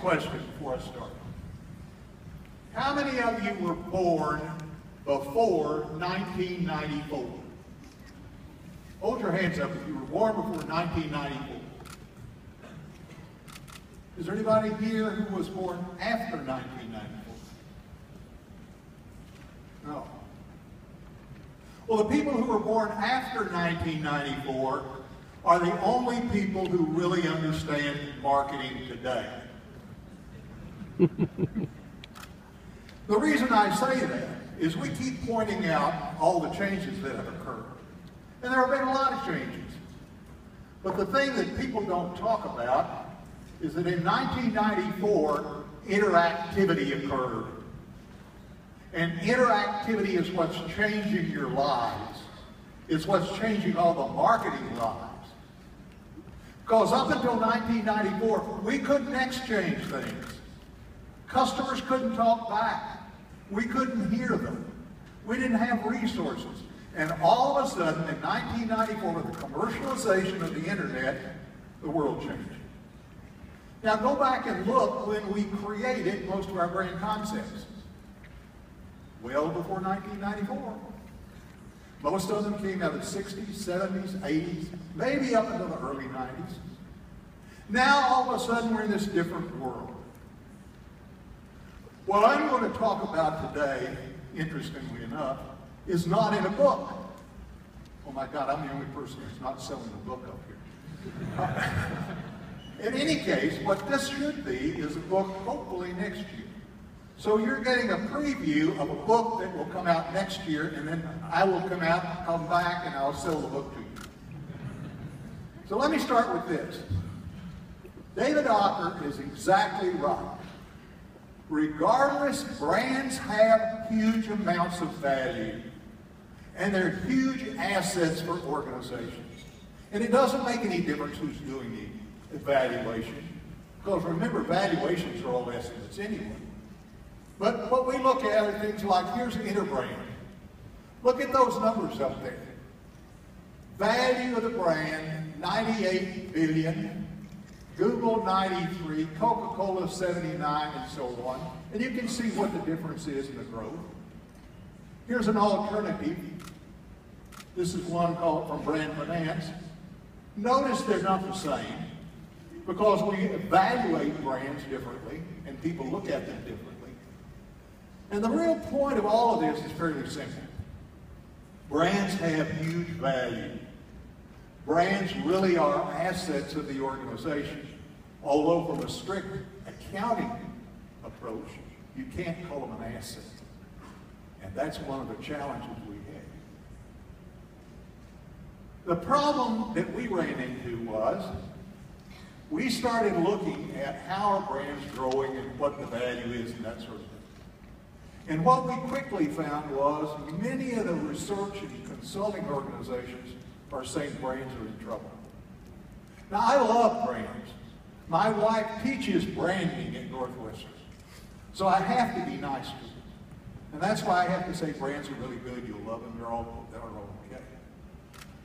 question before I start. How many of you were born before 1994? Hold your hands up if you were born before 1994. Is there anybody here who was born after 1994? No. Well, the people who were born after 1994 are the only people who really understand marketing today. The reason I say that is we keep pointing out all the changes that have occurred. And there have been a lot of changes. But the thing that people don't talk about is that in 1994, interactivity occurred. And interactivity is what's changing your lives. It's what's changing all the marketing lives. Because up until 1994, we couldn't exchange things. Customers couldn't talk back. We couldn't hear them. We didn't have resources. And all of a sudden, in 1994, with the commercialization of the internet, the world changed. Now go back and look when we created most of our brand concepts. Well before 1994. Most of them came out of the 60s, 70s, 80s, maybe up into the early 90s. Now all of a sudden we're in this different world. What I'm going to talk about today, interestingly enough, is not in a book. Oh my God, I'm the only person who's not selling a book up here. In any case, what this should be is a book hopefully next year. So you're getting a preview of a book that will come out next year, and then I will come back, and I'll sell the book to you. So let me start with this. David Ocker is exactly right. Regardless, brands have huge amounts of value, and they're huge assets for organizations. And it doesn't make any difference who's doing the evaluation, because remember, valuations are all estimates anyway. But what we look at are things like, here's an Interbrand. Look at those numbers up there. Value of the brand, $98 billion, Google 93, Coca-Cola 79, and so on. And you can see what the difference is in the growth. Here's an alternative. This is one called from Brand Finance. Notice they're not the same because we evaluate brands differently and people look at them differently. And the real point of all of this is fairly simple. Brands have huge value. Brands really are assets of the organization, although from a strict accounting approach, you can't call them an asset. And that's one of the challenges we have. The problem that we ran into was, we started looking at how our brand's growing and what the value is and that sort of thing. And what we quickly found was many of the research and consulting organizations are saying brands are in trouble. Now, I love brands. My wife teaches branding at Northwestern. So I have to be nice to them. And that's why I have to say brands are really good. You'll love them. They're all okay.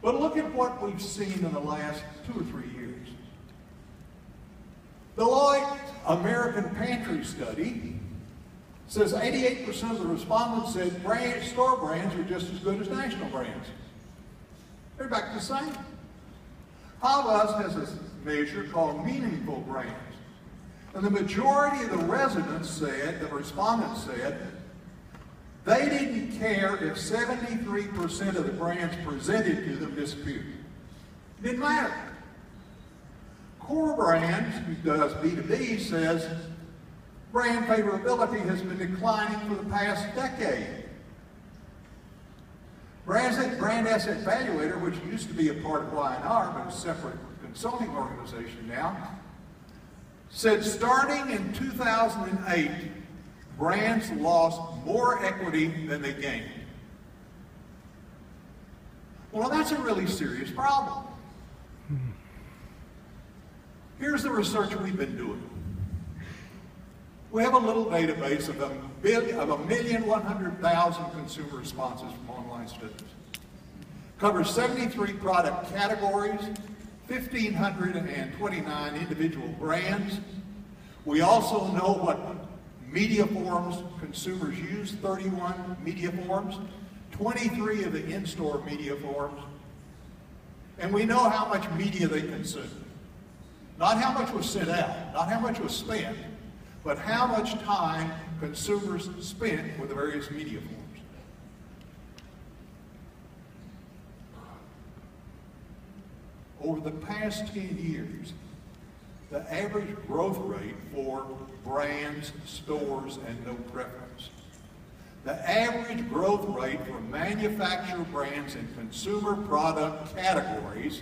But look at what we've seen in the last 2 or 3 years. The Deloitte American Pantry Study says 88% of the respondents said store brands are just as good as national brands. They're back to the same. Havas has a measure called meaningful brands. And the majority of the respondents said, they didn't care if 73% of the brands presented to them disappeared. It didn't matter. Core Brands, who does B2B, says brand favorability has been declining for the past decade. Brand Asset Evaluator, which used to be a part of Y&R, but a separate consulting organization now, said starting in 2008, brands lost more equity than they gained. Well, that's a really serious problem. Here's the research we've been doing. We have a little database of 1,100,000 consumer responses from online studies. Covers 73 product categories, 1,529 individual brands. We also know what media forms consumers use, 31 media forms, 23 of the in-store media forms. And we know how much media they consume. Not how much was sent out, not how much was spent, but how much time consumers spent with the various media forms. Over the past 10 years, the average growth rate for brands, stores, and no preference. The average growth rate for manufacturer brands and consumer product categories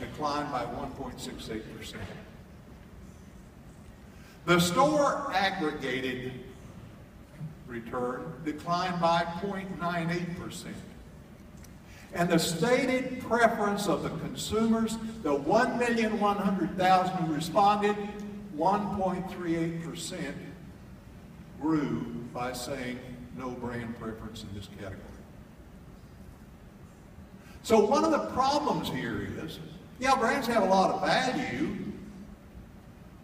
declined by 1.68%. The store aggregated return declined by 0.98%. And the stated preference of the consumers, the 1,100,000 who responded, 1.38% grew by saying no brand preference in this category. So one of the problems here is, yeah, brands have a lot of value,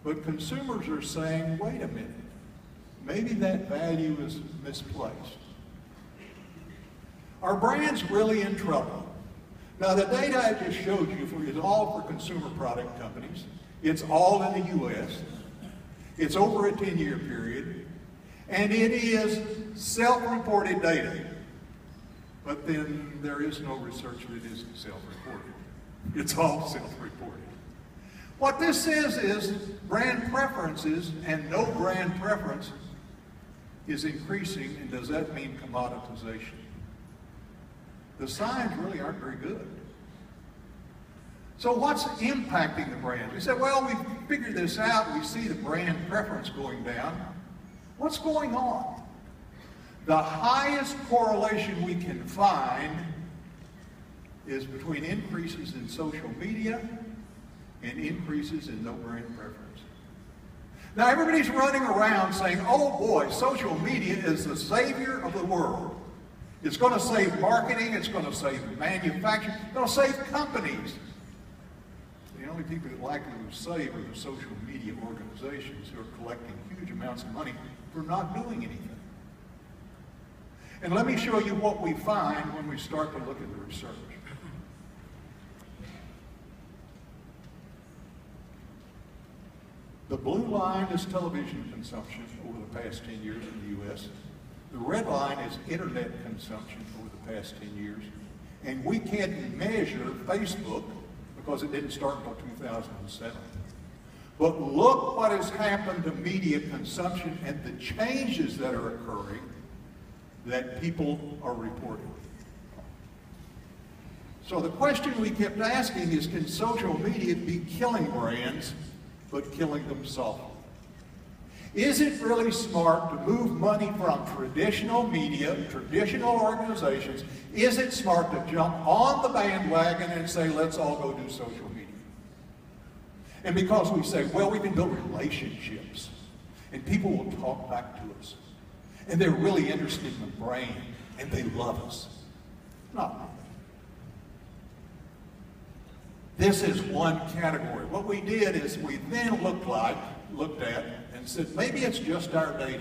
but consumers are saying, wait a minute, maybe that value is misplaced. Are brands really in trouble? Now, the data I just showed you is all for consumer product companies. It's all in the U.S. It's over a 10-year period. And it is self-reported data. But then there is no research that isn't self-reported. It's all self-reported. What this says is brand preferences and no brand preference is increasing, and does that mean commoditization? The signs really aren't very good. So what's impacting the brands? We said, well, we figured this out. We see the brand preference going down. What's going on? The highest correlation we can find is between increases in social media and increases in no brand preference. Now everybody's running around saying, oh boy, social media is the savior of the world. It's going to save marketing, it's going to save manufacturing, it's going to save companies. The only people that likely to save are the social media organizations who are collecting huge amounts of money for not doing anything. And let me show you what we find when we start to look at the research. The blue line is television consumption over the past 10 years in the U.S. The red line is internet consumption over the past 10 years. And we can't measure Facebook because it didn't start until 2007. But look what has happened to media consumption and the changes that are occurring that people are reporting. So the question we kept asking is, can social media be killing brands but killing them softly? Is it really smart to move money from traditional media, traditional organizations? Is it smart to jump on the bandwagon and say, let's all go do social media? And because we say, well, we can build relationships, and people will talk back to us, and they're really interested in the brand, and they love us. Not really. This is one category. What we did is we then looked at and said, maybe it's just our data.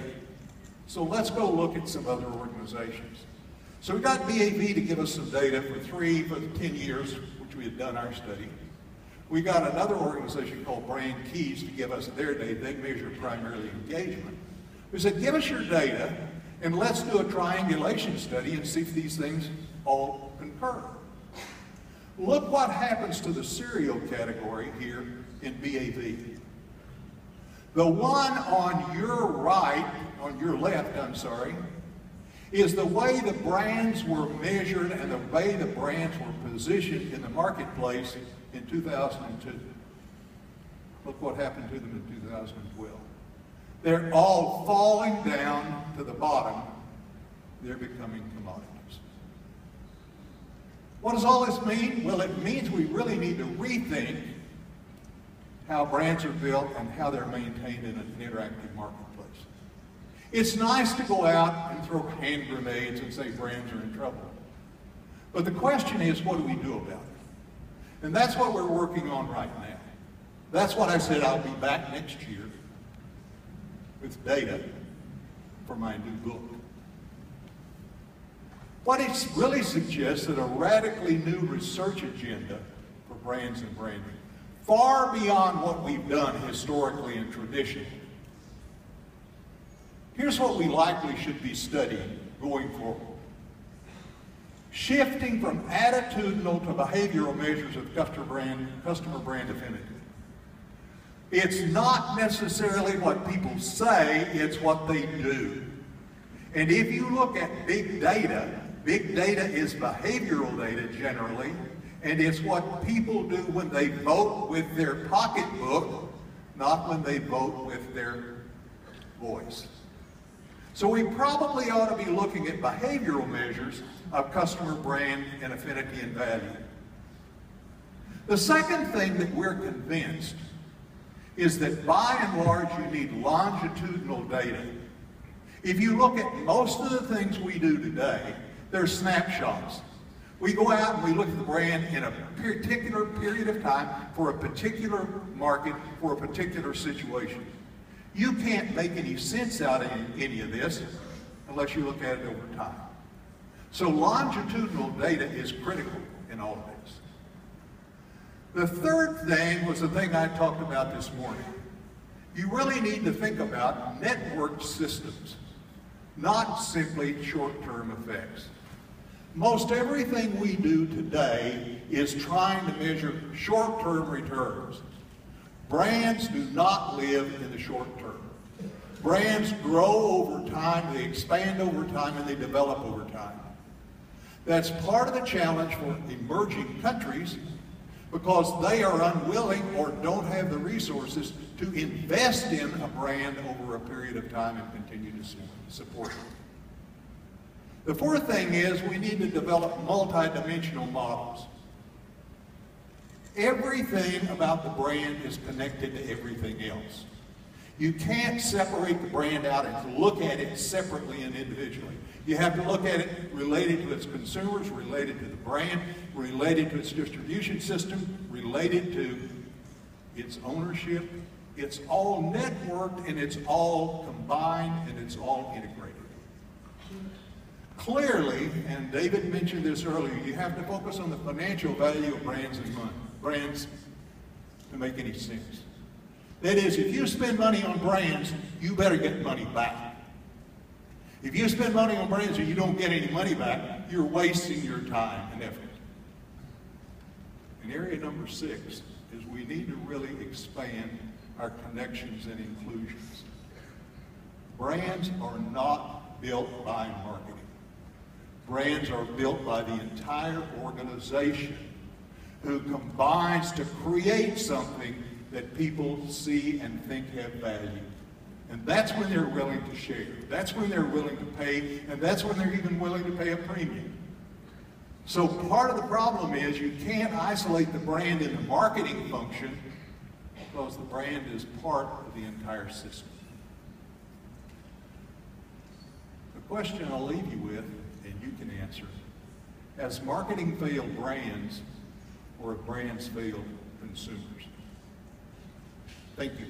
So let's go look at some other organizations. So we got BAV to give us some data for the 10 years, which we had done our study. We got another organization called Brand Keys to give us their data. They measure primarily engagement. We said, give us your data, and let's do a triangulation study and see if these things all concur. Look what happens to the cereal category here in BAV. The one on your right, on your left, I'm sorry, is the way the brands were measured and the way the brands were positioned in the marketplace in 2002. Look what happened to them in 2012. They're all falling down to the bottom. They're becoming commodities. What does all this mean? Well, it means we really need to rethink how brands are built and how they're maintained in an interactive marketplace. It's nice to go out and throw hand grenades and say brands are in trouble. But the question is, what do we do about it? And that's what we're working on right now. That's what I said I'll be back next year with data for my new book. What it really suggests is a radically new research agenda for brands and branding, far beyond what we've done historically and traditionally. Here's what we likely should be studying going forward. Shifting from attitudinal to behavioral measures of customer brand affinity. It's not necessarily what people say, it's what they do. And if you look at big data is behavioral data generally, and it's what people do when they vote with their pocketbook, not when they vote with their voice. So we probably ought to be looking at behavioral measures of customer brand and affinity and value. The second thing that we're convinced is that by and large you need longitudinal data. If you look at most of the things we do today, they're snapshots. We go out and we look at the brand in a particular period of time for a particular market, for a particular situation. You can't make any sense out of any of this unless you look at it over time. So longitudinal data is critical in all of this. The third thing was the thing I talked about this morning. You really need to think about networked systems, not simply short-term effects. Most everything we do today is trying to measure short-term returns. Brands do not live in the short term. Brands grow over time, they expand over time, and they develop over time. That's part of the challenge for emerging countries because they are unwilling or don't have the resources to invest in a brand over a period of time and continue to support it. The fourth thing is we need to develop multidimensional models. Everything about the brand is connected to everything else. You can't separate the brand out and look at it separately and individually. You have to look at it related to its consumers, related to the brand, related to its distribution system, related to its ownership. It's all networked and it's all combined and it's all integrated. Clearly, and David mentioned this earlier, you have to focus on the financial value of brands and money. Brands to make any sense. That is, if you spend money on brands, you better get money back. If you spend money on brands and you don't get any money back, you're wasting your time and effort. And area number 6 is we need to really expand our connections and inclusions. Brands are not built by marketing. Brands are built by the entire organization who combines to create something that people see and think have value. And that's when they're willing to share. That's when they're willing to pay, and that's when they're even willing to pay a premium. So part of the problem is you can't isolate the brand in the marketing function because the brand is part of the entire system. The question I'll leave you with, and you can answer, has marketing failed brands or have brands failed consumers? Thank you.